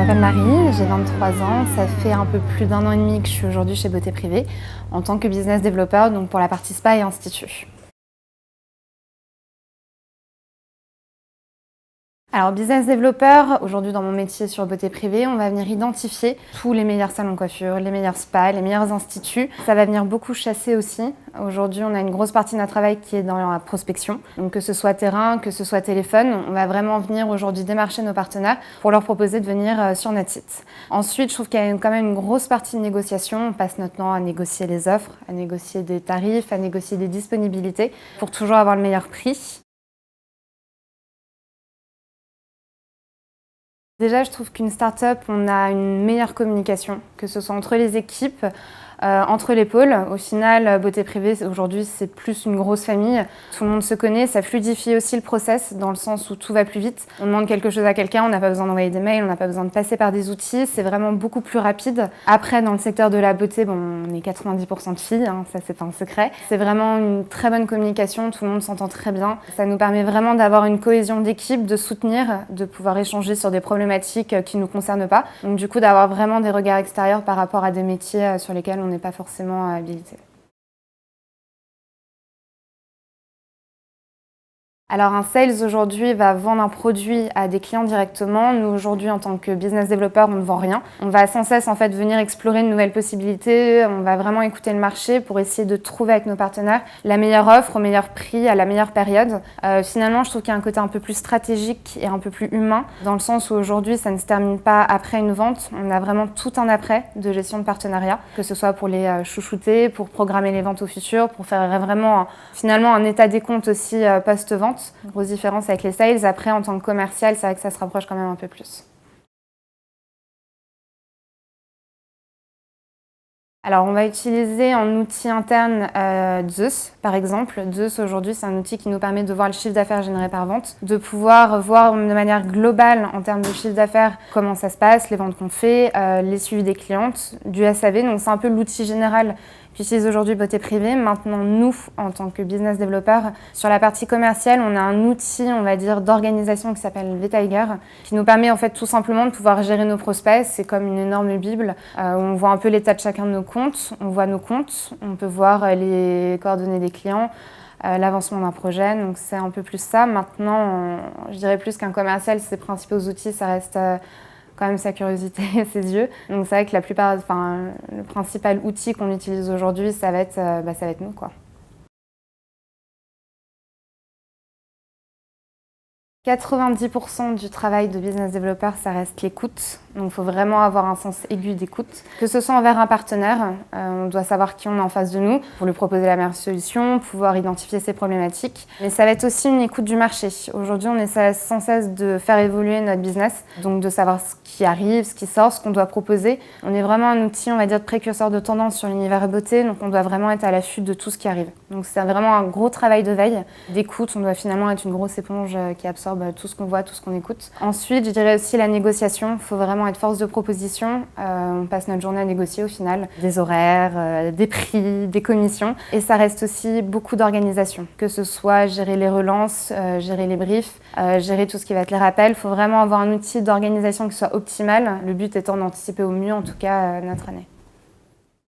m'appelle Marie, j'ai 23 ans, ça fait un peu plus d'1 an et demi que je suis aujourd'hui chez Beauté Privée en tant que business développeur, donc pour la partie spa et institut. Alors business développeur, aujourd'hui dans mon métier sur Beauté Privée, on va venir identifier tous les meilleurs salons de coiffure, les meilleurs spas, les meilleurs instituts. Ça va venir beaucoup chasser aussi. Aujourd'hui, on a une grosse partie de notre travail qui est dans la prospection. Donc que ce soit terrain, que ce soit téléphone, on va vraiment venir aujourd'hui démarcher nos partenaires pour leur proposer de venir sur notre site. Ensuite, je trouve qu'il y a quand même une grosse partie de négociation. On passe notre temps à négocier les offres, à négocier des tarifs, à négocier des disponibilités pour toujours avoir le meilleur prix. Déjà, je trouve qu'une start-up, on a une meilleure communication, que ce soit entre les équipes, entre les pôles. Au final, Beauté Privée, aujourd'hui, c'est plus une grosse famille. Tout le monde se connaît, ça fluidifie aussi le process, dans le sens où tout va plus vite. On demande quelque chose à quelqu'un, on n'a pas besoin d'envoyer des mails, on n'a pas besoin de passer par des outils, c'est vraiment beaucoup plus rapide. Après, dans le secteur de la beauté, bon, on est 90% de filles, hein, ça c'est pas un secret. C'est vraiment une très bonne communication, tout le monde s'entend très bien. Ça nous permet vraiment d'avoir une cohésion d'équipe, de soutenir, de pouvoir échanger sur des problématiques qui ne nous concernent pas. Donc du coup, d'avoir vraiment des regards extérieurs par rapport à des métiers sur lesquels on n'est pas forcément habilité. Alors un sales aujourd'hui va vendre un produit à des clients directement. Nous aujourd'hui en tant que business developer, on ne vend rien. On va sans cesse en fait venir explorer de nouvelles possibilités. On va vraiment écouter le marché pour essayer de trouver avec nos partenaires la meilleure offre au meilleur prix à la meilleure période. Finalement, je trouve qu'il y a un côté un peu plus stratégique et un peu plus humain dans le sens où aujourd'hui ça ne se termine pas après une vente. On a vraiment tout un après de gestion de partenariat, que ce soit pour les chouchouter, pour programmer les ventes au futur, pour faire vraiment finalement un état des comptes aussi post-vente. Grosse différence avec les sales. Après, en tant que commercial, c'est vrai que ça se rapproche quand même un peu plus. Alors, on va utiliser en outil interne Zeus, par exemple. Zeus, aujourd'hui, c'est un outil qui nous permet de voir le chiffre d'affaires généré par vente, de pouvoir voir de manière globale, en termes de chiffre d'affaires, comment ça se passe, les ventes qu'on fait, les suivis des clientes, du SAV. Donc, c'est un peu l'outil général qu'utilise aujourd'hui Beauté Privée. Maintenant, nous, en tant que business développeur, sur la partie commerciale, on a un outil, on va dire, d'organisation qui s'appelle V-Tiger, qui nous permet en fait tout simplement de pouvoir gérer nos prospects. C'est comme une énorme bible où on voit un peu l'état de chacun de nos comptes, on voit nos comptes, on peut voir les coordonnées des clients, l'avancement d'un projet, donc c'est un peu plus ça. Maintenant, je dirais plus qu'un commercial, ses principaux outils, ça reste quand même sa curiosité et ses yeux. Donc c'est vrai que le principal outil qu'on utilise aujourd'hui, ça va être nous, quoi. 90% du travail de business developer, ça reste l'écoute. Donc il faut vraiment avoir un sens aigu d'écoute. Que ce soit envers un partenaire, on doit savoir qui on a en face de nous pour lui proposer la meilleure solution, pouvoir identifier ses problématiques. Mais ça va être aussi une écoute du marché. Aujourd'hui, on essaie sans cesse de faire évoluer notre business, donc de savoir ce qui arrive, ce qui sort, ce qu'on doit proposer. On est vraiment un outil, on va dire, de précurseur de tendance sur l'univers beauté, donc on doit vraiment être à l'affût de tout ce qui arrive. Donc c'est vraiment un gros travail de veille, d'écoute. On doit finalement être une grosse éponge qui absorbe tout ce qu'on voit, tout ce qu'on écoute. Ensuite, je dirais aussi la négociation. Il faut vraiment être force de proposition. On passe notre journée à négocier au final. Des horaires, des prix, des commissions. Et ça reste aussi beaucoup d'organisation. Que ce soit gérer les relances, gérer les briefs, gérer tout ce qui va être les rappels. Il faut vraiment avoir un outil d'organisation qui soit optimal. Le but étant d'anticiper au mieux, en tout cas, notre année.